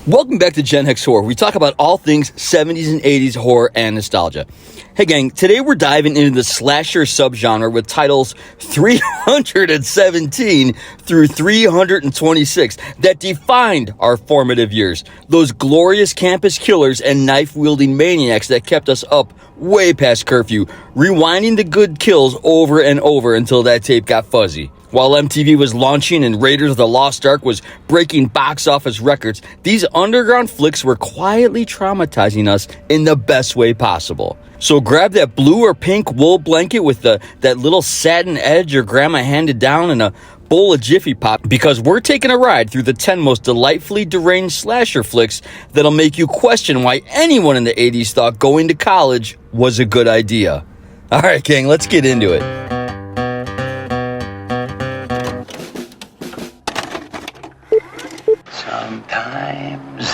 Welcome back to Gen X Horror. We talk about all things 70s and 80s horror and nostalgia. Hey gang, today we're diving into the slasher subgenre with titles 317 through 326 that defined our formative years. Those glorious campus killers and knife-wielding maniacs that kept us up way past curfew, rewinding the good kills over and over until that tape got fuzzy. While MTV was launching and Raiders of the Lost Ark was breaking box office records, these underground flicks were quietly traumatizing us in the best way possible. So grab that blue or pink wool blanket with that little satin edge your grandma handed down and a bowl of Jiffy Pop, because we're taking a ride through the 10 most delightfully deranged slasher flicks that'll make you question why anyone in the 80s thought going to college was a good idea. All right, gang, let's get into it. Sometimes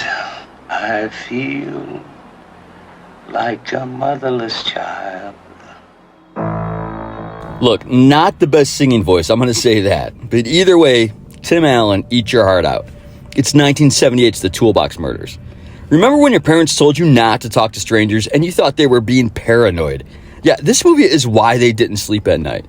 I feel like a motherless child. Look, not the best singing voice, I'm going to say that. But either way, Tim Allen, eat your heart out. It's 1978's The Toolbox Murders. Remember when your parents told you not to talk to strangers and you thought they were being paranoid? Yeah, this movie is why they didn't sleep at night.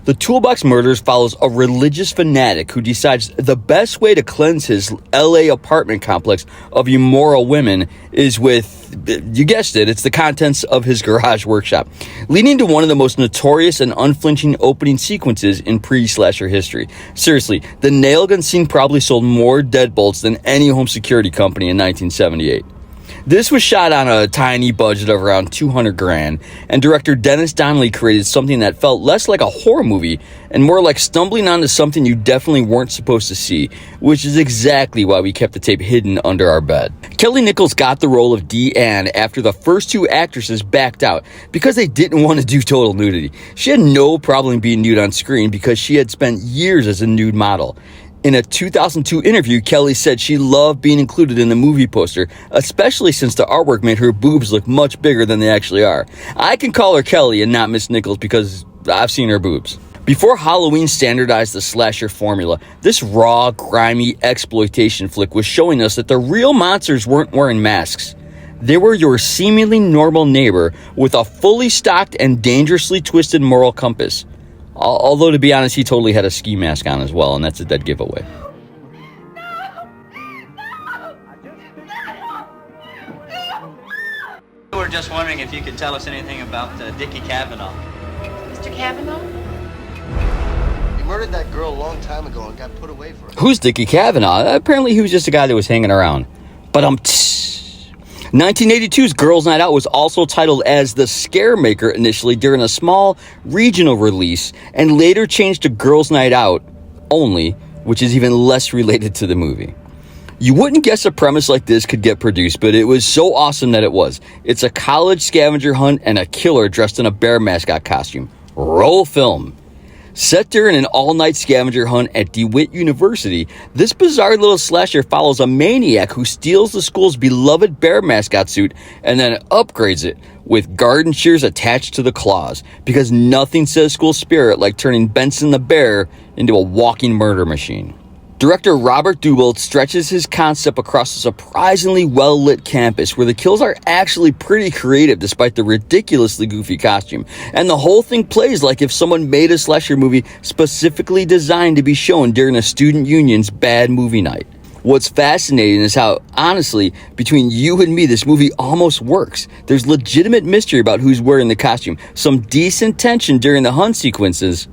The Toolbox Murders follows a religious fanatic who decides the best way to cleanse his LA apartment complex of immoral women is with, you guessed it, it's the contents of his garage workshop, leading to one of the most notorious and unflinching opening sequences in pre-slasher history. Seriously, the nail gun scene probably sold more deadbolts than any home security company in 1978. This was shot on a tiny budget of around $200,000, and director Dennis Donnelly created something that felt less like a horror movie and more like stumbling onto something you definitely weren't supposed to see, which is exactly why we kept the tape hidden under our bed. Kelly Nichols got the role of Dee Ann after the first two actresses backed out because they didn't want to do total nudity. She had no problem being nude on screen because she had spent years as a nude model. In a 2002 interview, Kelly said she loved being included in the movie poster, especially since the artwork made her boobs look much bigger than they actually are. I can call her Kelly and not Miss Nichols because I've seen her boobs. Before Halloween standardized the slasher formula, this raw, grimy exploitation flick was showing us that the real monsters weren't wearing masks. They were your seemingly normal neighbor with a fully stocked and dangerously twisted moral compass. Although, to be honest, he totally had a ski mask on as well, and that's a dead giveaway. We're just wondering if you could tell us anything about Dickie Kavanaugh. Mr. Kavanaugh? He murdered that girl a long time ago and got put away for it. Who's Dickie Kavanaugh? Apparently he was just a guy that was hanging around. But 1982's Girls' Night Out was also titled as The Scaremaker initially during a small regional release, and later changed to Girls' Night Out only, which is even less related to the movie. You wouldn't guess a premise like this could get produced, but it was so awesome that it was. It's a college scavenger hunt and a killer dressed in a bear mascot costume. Roll film. Set during an all-night scavenger hunt at DeWitt University, this bizarre little slasher follows a maniac who steals the school's beloved bear mascot suit and then upgrades it with garden shears attached to the claws, because nothing says school spirit like turning Benson the bear into a walking murder machine. Director Robert Dubel stretches his concept across a surprisingly well-lit campus where the kills are actually pretty creative despite the ridiculously goofy costume. And the whole thing plays like if someone made a slasher movie specifically designed to be shown during a student union's bad movie night. What's fascinating is how, honestly, between you and me, this movie almost works. There's legitimate mystery about who's wearing the costume, some decent tension during the hunt sequences,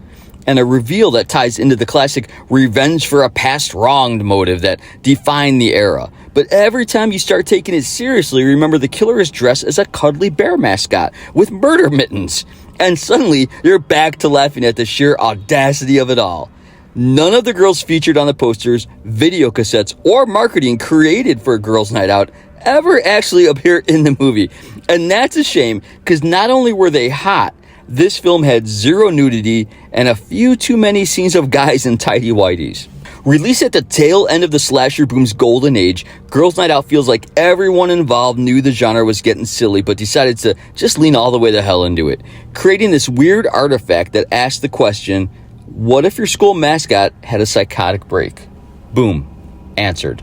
and a reveal that ties into the classic revenge for a past wronged motive that defined the era. But every time you start taking it seriously, remember the killer is dressed as a cuddly bear mascot with murder mittens. And suddenly, you're back to laughing at the sheer audacity of it all. None of the girls featured on the posters, video cassettes, or marketing created for Girls' Night Out ever actually appear in the movie. And that's a shame, because not only were they hot, this film had zero nudity and a few too many scenes of guys in tidy whities. Released at the tail end of the slasher boom's golden age, Girls' Night Out feels like everyone involved knew the genre was getting silly but decided to just lean all the way the hell into it, creating this weird artifact that asked the question, what if your school mascot had a psychotic break? Boom. Answered.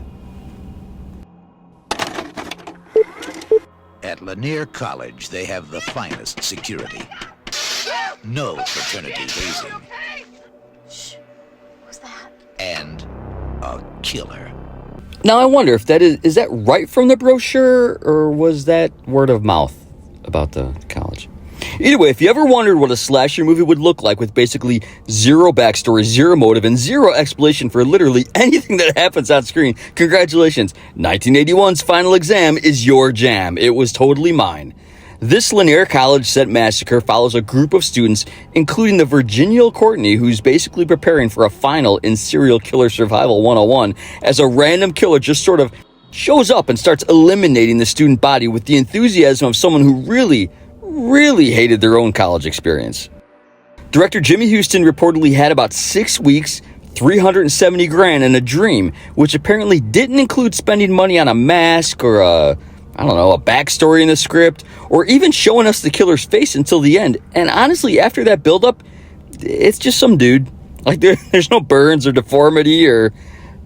At Lanier College, they have the finest security. No fraternity hazing. Shh. What's that? And a killer. Now I wonder if that is that right from the brochure, or was that word of mouth about the college? Either way, if you ever wondered what a slasher movie would look like with basically zero backstory, zero motive, and zero explanation for literally anything that happens on screen, congratulations. 1981's Final Exam is your jam. It was totally mine. This Lanier College set massacre follows a group of students, including the Virginia Courtney, who's basically preparing for a final in Serial Killer Survival 101, as a random killer just sort of shows up and starts eliminating the student body with the enthusiasm of someone who really hated their own college experience. Director Jimmy Houston reportedly had about 6 weeks, $370,000 and a dream, which apparently didn't include spending money on a mask or a backstory in the script, or even showing us the killer's face until the end. And honestly, after that buildup, it's just some dude. Like, there's no burns or deformity or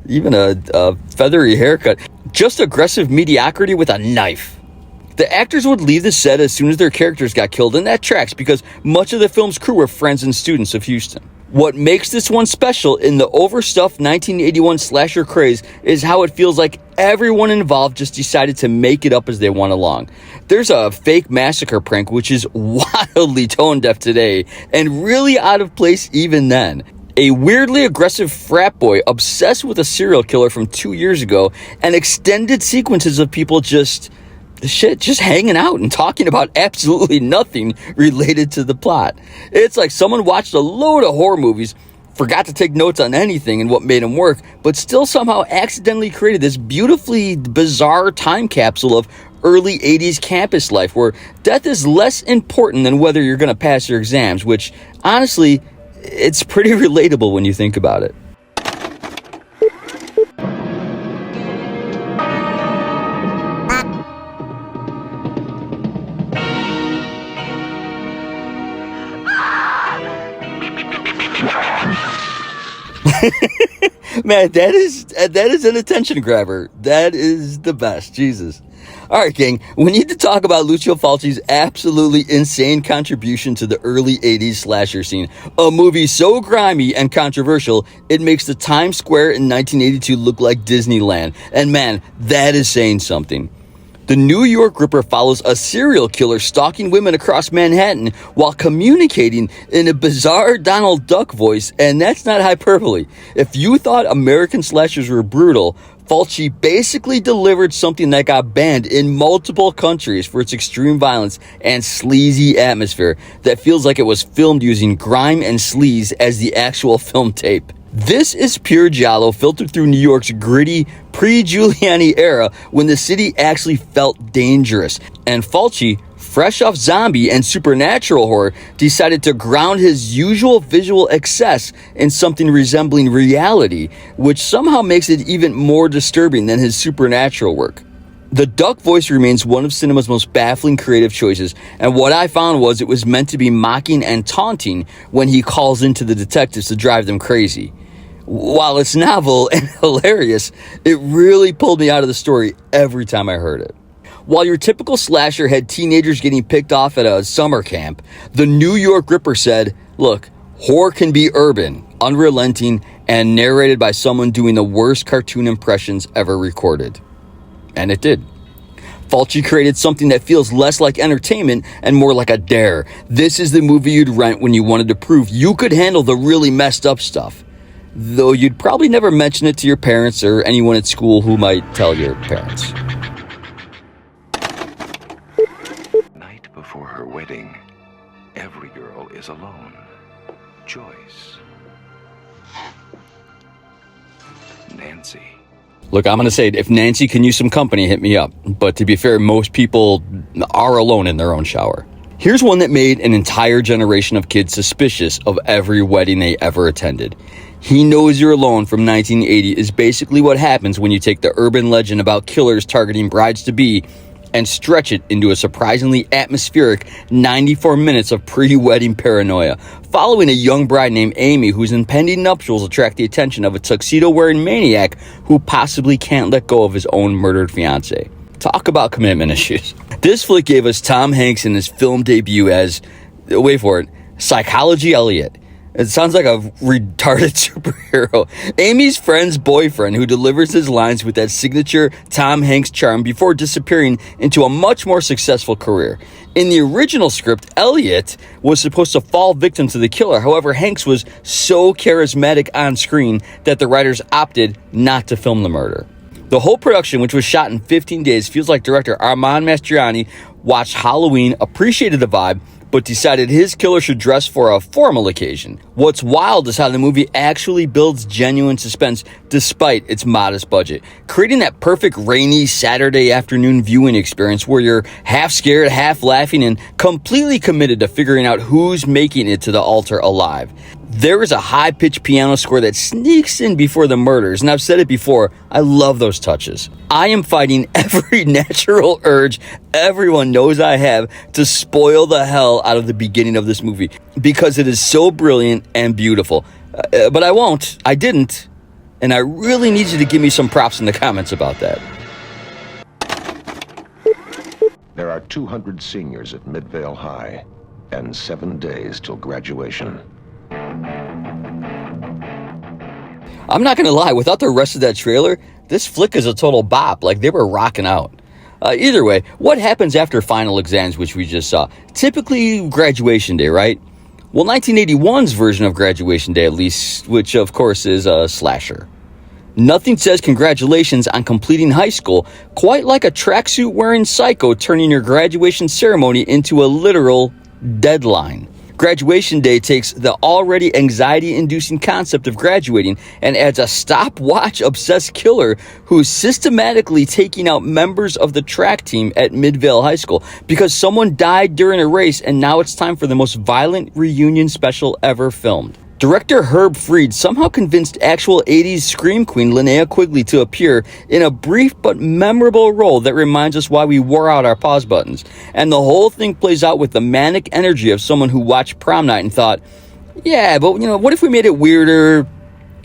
even a feathery haircut. Just aggressive mediocrity with a knife. The actors would leave the set as soon as their characters got killed, and that tracks because much of the film's crew were friends and students of Houston. What makes this one special in the overstuffed 1981 slasher craze is how it feels like everyone involved just decided to make it up as they went along. There's a fake massacre prank which is wildly tone deaf today and really out of place even then. A weirdly aggressive frat boy obsessed with a serial killer from 2 years ago, and extended sequences of people just hanging out and talking about absolutely nothing related to the plot. It's like someone watched a load of horror movies, forgot to take notes on anything and what made them work, but still somehow accidentally created this beautifully bizarre time capsule of early 80s campus life where death is less important than whether you're going to pass your exams, which honestly, it's pretty relatable when you think about it. Man, that is an attention grabber. That is the best. Jesus. All right, gang, we need to talk about Lucio Fulci's absolutely insane contribution to the early 80s slasher scene. A movie so grimy and controversial, it makes the Times Square in 1982 look like Disneyland. And man, that is saying something. The New York Ripper follows a serial killer stalking women across Manhattan while communicating in a bizarre Donald Duck voice, and that's not hyperbole. If you thought American slashers were brutal, Fulci basically delivered something that got banned in multiple countries for its extreme violence and sleazy atmosphere that feels like it was filmed using grime and sleaze as the actual film tape. This is pure giallo filtered through New York's gritty pre-Giuliani era when the city actually felt dangerous. And Fulci, fresh off zombie and supernatural horror, decided to ground his usual visual excess in something resembling reality, which somehow makes it even more disturbing than his supernatural work. The duck voice remains one of cinema's most baffling creative choices, and what I found was it was meant to be mocking and taunting when he calls into the detectives to drive them crazy. While it's novel and hilarious, it really pulled me out of the story every time I heard it. While your typical slasher had teenagers getting picked off at a summer camp, the New York Ripper said, look, horror can be urban, unrelenting, and narrated by someone doing the worst cartoon impressions ever recorded. And it did. Fulci created something that feels less like entertainment and more like a dare. This is the movie you'd rent when you wanted to prove you could handle the really messed up stuff. Though you'd probably never mention it to your parents or anyone at school who might tell your parents. Night before her wedding, every girl is alone. Joyce. Nancy. Look, I'm going to say, if Nancy can use some company, hit me up. But to be fair, most people are alone in their own shower. Here's one that made an entire generation of kids suspicious of every wedding they ever attended. He Knows You're Alone from 1980 is basically what happens when you take the urban legend about killers targeting brides-to-be and stretch it into a surprisingly atmospheric 94 minutes of pre-wedding paranoia, following a young bride named Amy whose impending nuptials attract the attention of a tuxedo-wearing maniac who possibly can't let go of his own murdered fiancé. Talk about commitment issues. This flick gave us Tom Hanks in his film debut as, wait for it, Psychology Elliot. It sounds like a retarded superhero. Amy's friend's boyfriend who delivers his lines with that signature Tom Hanks charm before disappearing into a much more successful career. In the original script, Elliot was supposed to fall victim to the killer. However, Hanks was so charismatic on screen that the writers opted not to film the murder. The whole production, which was shot in 15 days, feels like director Armand Mastriani watched Halloween, appreciated the vibe, but decided his killer should dress for a formal occasion. What's wild is how the movie actually builds genuine suspense despite its modest budget, creating that perfect rainy Saturday afternoon viewing experience where you're half scared, half laughing, and completely committed to figuring out who's making it to the altar alive. There is a high-pitched piano score that sneaks in before the murders, and I've said it before, I love those touches. I am fighting every natural urge everyone knows I have to spoil the hell out of the beginning of this movie because it is so brilliant and beautiful. But I won't. I didn't. And I really need you to give me some props in the comments about that. There are 200 seniors at Midvale High and 7 days till graduation. I'm not going to lie, without the rest of that trailer, this flick is a total bop. Like, they were rocking out. Either way, what happens after final exams, which we just saw? Typically graduation day, right? Well, 1981's version of graduation day, at least, which of course is a slasher. Nothing says congratulations on completing high school quite like a tracksuit wearing psycho turning your graduation ceremony into a literal deadline. Graduation day takes the already anxiety-inducing concept of graduating and adds a stopwatch obsessed killer who's systematically taking out members of the track team at Midvale High School because someone died during a race and now it's time for the most violent reunion special ever filmed. Director Herb Fried somehow convinced actual 80s scream queen Linnea Quigley to appear in a brief but memorable role that reminds us why we wore out our pause buttons. And the whole thing plays out with the manic energy of someone who watched prom night and thought, yeah, but what if we made it weirder,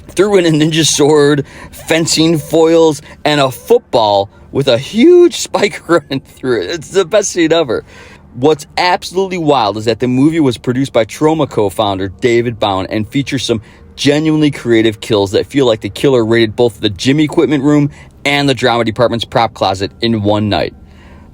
threw in a ninja sword, fencing foils, and a football with a huge spike running through it. It's the best scene ever. What's absolutely wild is that the movie was produced by Trauma co-founder David Bound and features some genuinely creative kills that feel like the killer raided both the gym equipment room and the drama department's prop closet in one night.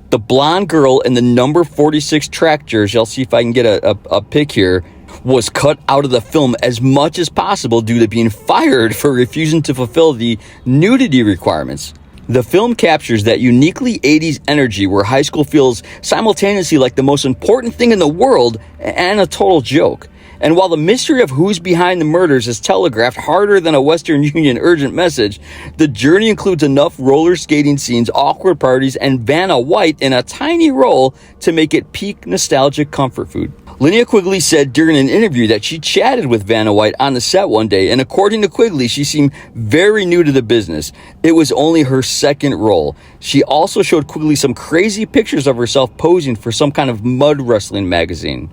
The blonde girl in the number 46 track jersey, I'll see if I can get a pic here, was cut out of the film as much as possible due to being fired for refusing to fulfill the nudity requirements. The film captures that uniquely 80s energy where high school feels simultaneously like the most important thing in the world and a total joke. And while the mystery of who's behind the murders is telegraphed harder than a Western Union urgent message, the journey includes enough roller skating scenes, awkward parties, and Vanna White in a tiny role to make it peak nostalgic comfort food. Linnea Quigley said during an interview that she chatted with Vanna White on the set one day, and according to Quigley, she seemed very new to the business. It was only her second role. She also showed Quigley some crazy pictures of herself posing for some kind of mud wrestling magazine.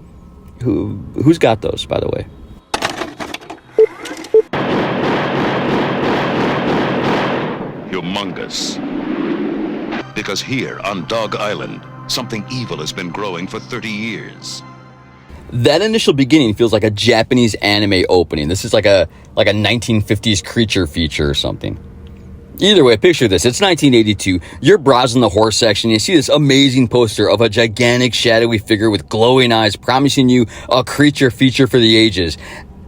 Who's got those, by the way? Humongous. Because here on Dog Island, something evil has been growing for 30 years. That initial beginning feels like a Japanese anime opening. This is like a 1950s creature feature or something. Either way, picture this. It's 1982. You're browsing the horror section. You see this amazing poster of a gigantic shadowy figure with glowing eyes promising you a creature feature for the ages.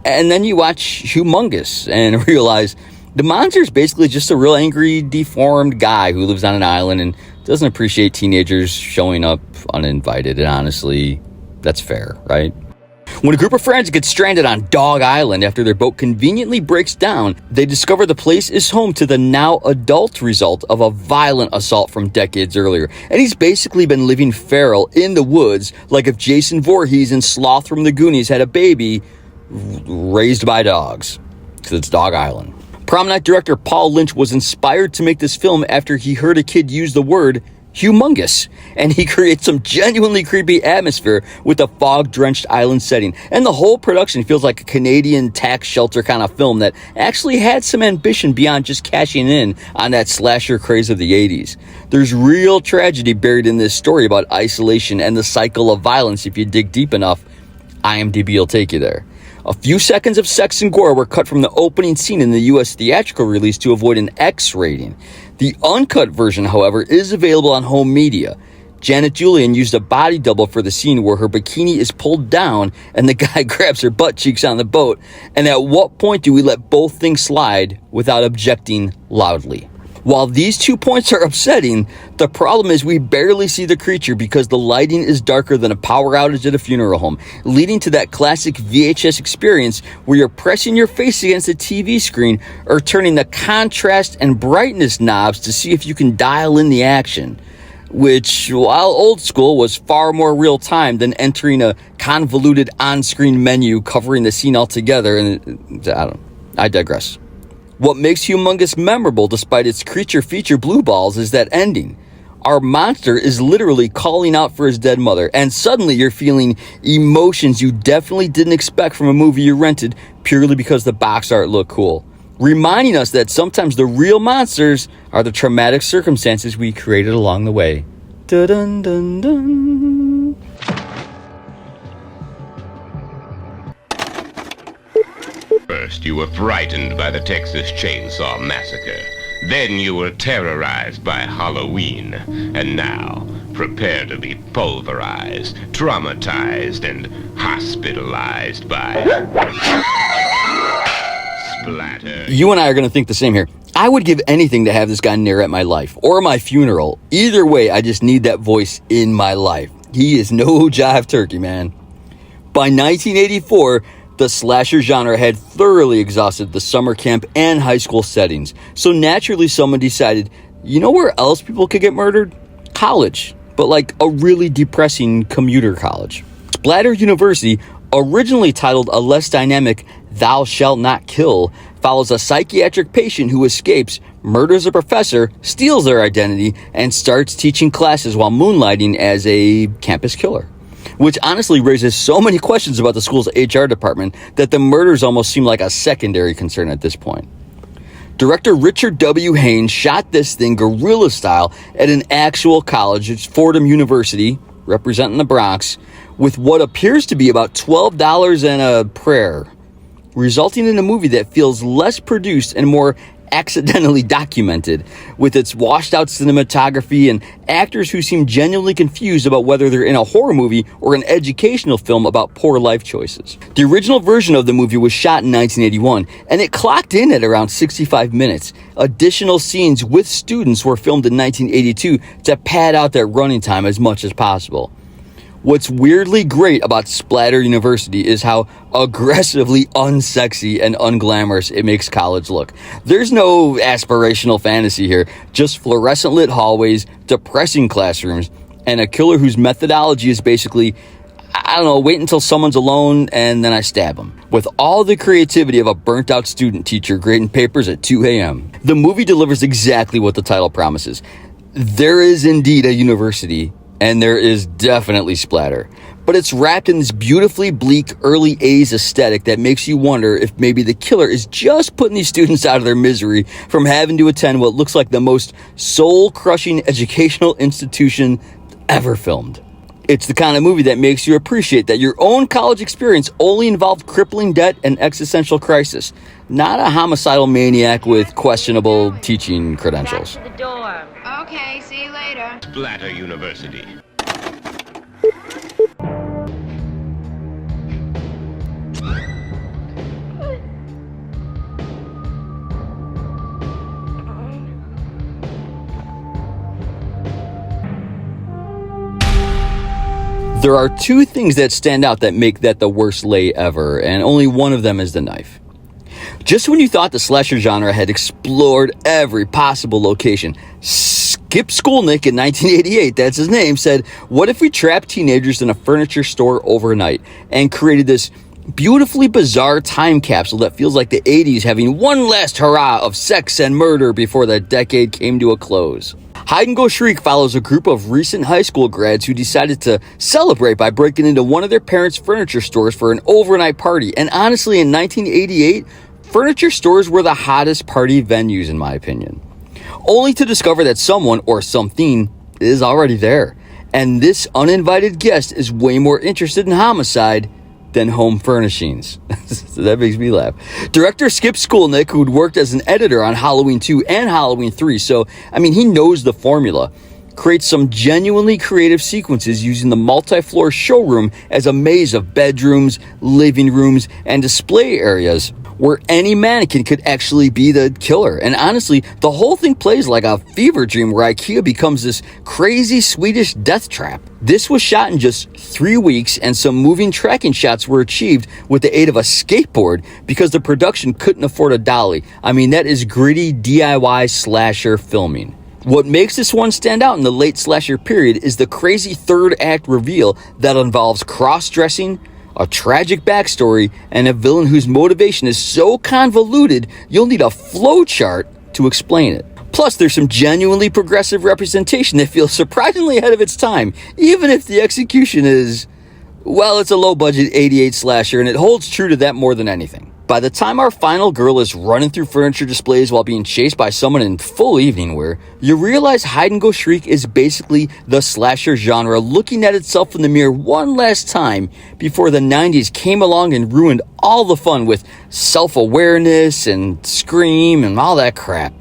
And then you watch Humongous and realize the monster is basically just a real angry, deformed guy who lives on an island and doesn't appreciate teenagers showing up uninvited. And honestly, that's fair, right? When a group of friends gets stranded on Dog Island after their boat conveniently breaks down, they discover the place is home to the now adult result of a violent assault from decades earlier. And he's basically been living feral in the woods, like if Jason Voorhees and Sloth from the Goonies had a baby raised by dogs. Because it's Dog Island. Prom night director Paul Lynch was inspired to make this film after he heard a kid use the word Humongous, and he creates some genuinely creepy atmosphere with a fog-drenched island setting, and the whole production feels like a Canadian tax shelter kind of film that actually had some ambition beyond just cashing in on that slasher craze of the 80s. There's real tragedy buried in this story about isolation and the cycle of violence if you dig deep enough. IMDb will take you there. A few seconds of sex and gore were cut from the opening scene in the US theatrical release to avoid an X rating. The uncut version, however, is available on home media. Janet Julian used a body double for the scene where her bikini is pulled down and the guy grabs her butt cheeks on the boat. And at what point do we let both things slide without objecting loudly? While these 2 points are upsetting, the problem is we barely see the creature because the lighting is darker than a power outage at a funeral home, leading to that classic VHS experience where you're pressing your face against the TV screen or turning the contrast and brightness knobs to see if you can dial in the action. Which, while old school, was far more real time than entering a convoluted on-screen menu covering the scene altogether, and I digress. What makes Humongous memorable despite its creature feature blue balls is that ending. Our monster is literally calling out for his dead mother, and suddenly you're feeling emotions you definitely didn't expect from a movie you rented purely because the box art looked cool. Reminding us that sometimes the real monsters are the traumatic circumstances we created along the way. Dun dun dun. First, you were frightened by the Texas Chainsaw Massacre. Then you were terrorized by Halloween. And now, prepare to be pulverized, traumatized, and hospitalized by Splatter. You and I are going to think the same here. I would give anything to have this guy narrate my life or my funeral. Either way, I just need that voice in my life. He is no jive turkey, man. By 1984, the slasher genre had thoroughly exhausted the summer camp and high school settings. So naturally, someone decided, you know where else people could get murdered? College. But like a really depressing commuter college. Splatter University, originally titled a less dynamic Thou Shalt Not Kill, follows a psychiatric patient who escapes, murders a professor, steals their identity, and starts teaching classes while moonlighting as a campus killer. Which honestly raises so many questions about the school's HR department that the murders almost seem like a secondary concern at this point. Director Richard W. Haynes shot this thing guerrilla style at an actual college, it's Fordham University, representing the Bronx, with what appears to be about $12 and a prayer, resulting in a movie that feels less produced and more accidentally documented, with its washed out cinematography and actors who seem genuinely confused about whether they're in a horror movie or an educational film about poor life choices. The original version of the movie was shot in 1981, and it clocked in at around 65 minutes. Additional scenes with students were filmed in 1982 to pad out that running time as much as possible. What's weirdly great about Splatter University is how aggressively unsexy and unglamorous it makes college look. There's no aspirational fantasy here, just fluorescent lit hallways, depressing classrooms, and a killer whose methodology is basically, wait until someone's alone and then I stab them. With all the creativity of a burnt out student teacher grading papers at 2 a.m. The movie delivers exactly what the title promises. There is indeed a university, and there is definitely splatter. But it's wrapped in this beautifully bleak early A's aesthetic that makes you wonder if maybe the killer is just putting these students out of their misery from having to attend what looks like the most soul-crushing educational institution ever filmed. It's the kind of movie that makes you appreciate that your own college experience only involved crippling debt and existential crisis, not a homicidal maniac with questionable teaching credentials. Back to the dorm. Okay, see you later. Splatter University. There are two things that stand out that make that the worst lay ever, and only one of them is the knife. Just when you thought the slasher genre had explored every possible location, Skip Skolnick in 1988, that's his name, said, what if we trapped teenagers in a furniture store overnight and created this beautifully bizarre time capsule that feels like the 80s having one last hurrah of sex and murder before the decade came to a close. Hide and Go Shriek follows a group of recent high school grads who decided to celebrate by breaking into one of their parents' furniture stores for an overnight party. And honestly, in 1988, furniture stores were the hottest party venues in my opinion. Only to discover that someone or something is already there. And this uninvited guest is way more interested in homicide than home furnishings. That makes me laugh. Director Skip Skolnick, who'd worked as an editor on Halloween 2 and Halloween 3, so, he knows the formula, creates some genuinely creative sequences using the multi-floor showroom as a maze of bedrooms, living rooms, and display areas where any mannequin could actually be the killer. And honestly, the whole thing plays like a fever dream where IKEA becomes this crazy Swedish death trap. This was shot in just 3 weeks, and some moving tracking shots were achieved with the aid of a skateboard because the production couldn't afford a dolly. That is gritty DIY slasher filming. What makes this one stand out in the late slasher period is the crazy third act reveal that involves cross-dressing, a tragic backstory, and a villain whose motivation is so convoluted you'll need a flowchart to explain it. Plus, there's some genuinely progressive representation that feels surprisingly ahead of its time, even if the execution is, it's a low-budget 88 slasher, and it holds true to that more than anything. By the time our final girl is running through furniture displays while being chased by someone in full evening wear, you realize Hide and Go Shriek is basically the slasher genre looking at itself in the mirror one last time before the 90s came along and ruined all the fun with self-awareness and Scream and all that crap.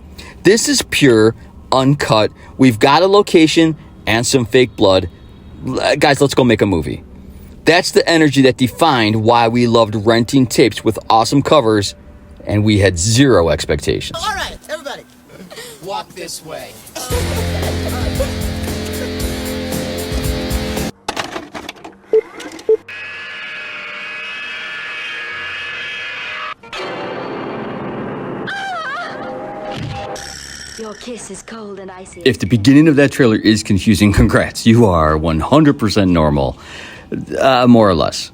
This is pure, uncut, we've got a location and some fake blood. Guys, let's go make a movie. That's the energy that defined why we loved renting tapes with awesome covers, and we had zero expectations. All right, everybody, walk this way. Your kiss is cold and icy. If the beginning of that trailer is confusing, congrats, you are 100% normal. More or less.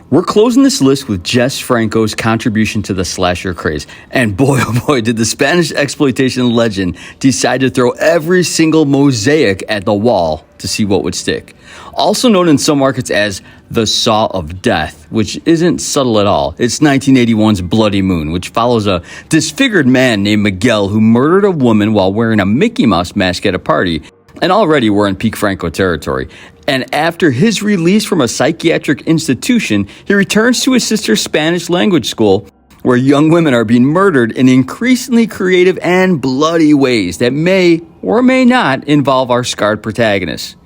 We're closing this list with Jess Franco's contribution to the slasher craze. And boy, oh boy, did the Spanish exploitation legend decide to throw every single mosaic at the wall to see what would stick. Also known in some markets as the Saw of Death, which isn't subtle at all. It's 1981's Bloody Moon, which follows a disfigured man named Miguel who murdered a woman while wearing a Mickey Mouse mask at a party. And already we're in peak Franco territory. And after his release from a psychiatric institution, he returns to his sister's Spanish language school, where young women are being murdered in increasingly creative and bloody ways that may or may not involve our scarred protagonists.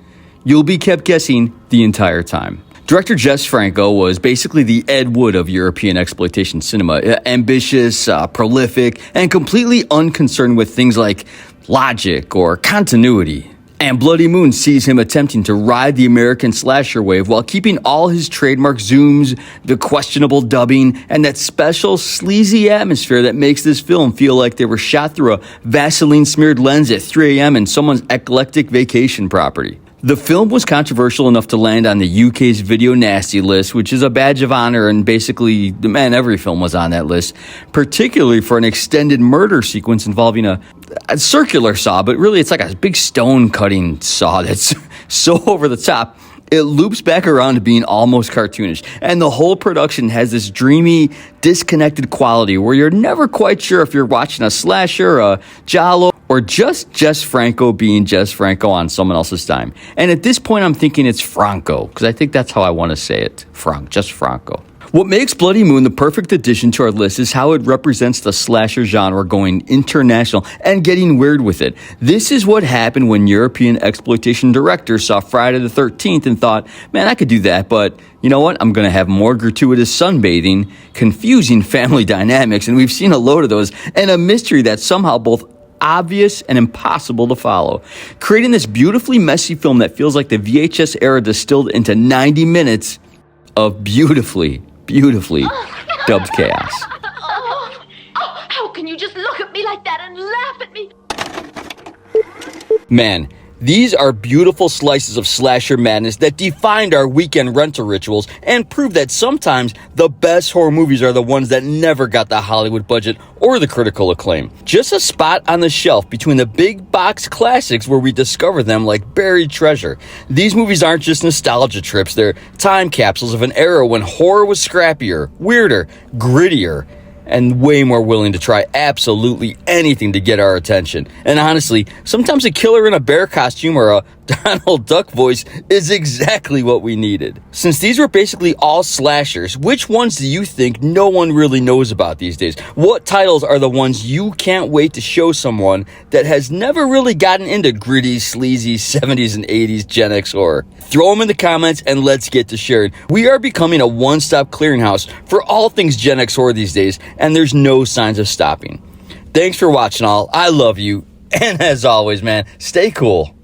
You'll be kept guessing the entire time. Director Jess Franco was basically the Ed Wood of European exploitation cinema, ambitious, prolific, and completely unconcerned with things like logic or continuity. And Bloody Moon sees him attempting to ride the American slasher wave while keeping all his trademark zooms, the questionable dubbing, and that special sleazy atmosphere that makes this film feel like they were shot through a Vaseline-smeared lens at 3 a.m. in someone's eclectic vacation property. The film was controversial enough to land on the UK's Video Nasty list, which is a badge of honor, and basically, every film was on that list, particularly for an extended murder sequence involving a circular saw, but really it's like a big stone-cutting saw that's so over the top, it loops back around to being almost cartoonish. And the whole production has this dreamy, disconnected quality where you're never quite sure if you're watching a slasher, a giallo, or just Jess Franco being Jess Franco on someone else's time. And at this point, I'm thinking it's Franco, because I think that's how I want to say it. Just Franco. What makes Bloody Moon the perfect addition to our list is how it represents the slasher genre going international and getting weird with it. This is what happened when European exploitation directors saw Friday the 13th and thought, man, I could do that, but you know what? I'm going to have more gratuitous sunbathing, confusing family dynamics, and we've seen a load of those, and a mystery that's somehow both obvious and impossible to follow, creating this beautifully messy film that feels like the VHS era distilled into 90 minutes of beautifully dubbed chaos. How can you just look at me like that and laugh at me? Man, These are beautiful slices of slasher madness that defined our weekend rental rituals and prove that sometimes the best horror movies are the ones that never got the Hollywood budget or the critical acclaim. Just a spot on the shelf between the big box classics where we discover them like buried treasure. These movies aren't just nostalgia trips, they're time capsules of an era when horror was scrappier, weirder, grittier, and way more willing to try absolutely anything to get our attention. And honestly, sometimes a killer in a bear costume or a Donald Duck voice is exactly what we needed. Since these were basically all slashers, which ones do you think no one really knows about these days? What titles are the ones you can't wait to show someone that has never really gotten into gritty, sleazy 70s and 80s Gen X horror? Throw them in the comments and let's get to sharing. We are becoming a one-stop clearinghouse for all things Gen X horror these days, and there's no signs of stopping. Thanks for watching all. I love you. And as always, man, stay cool.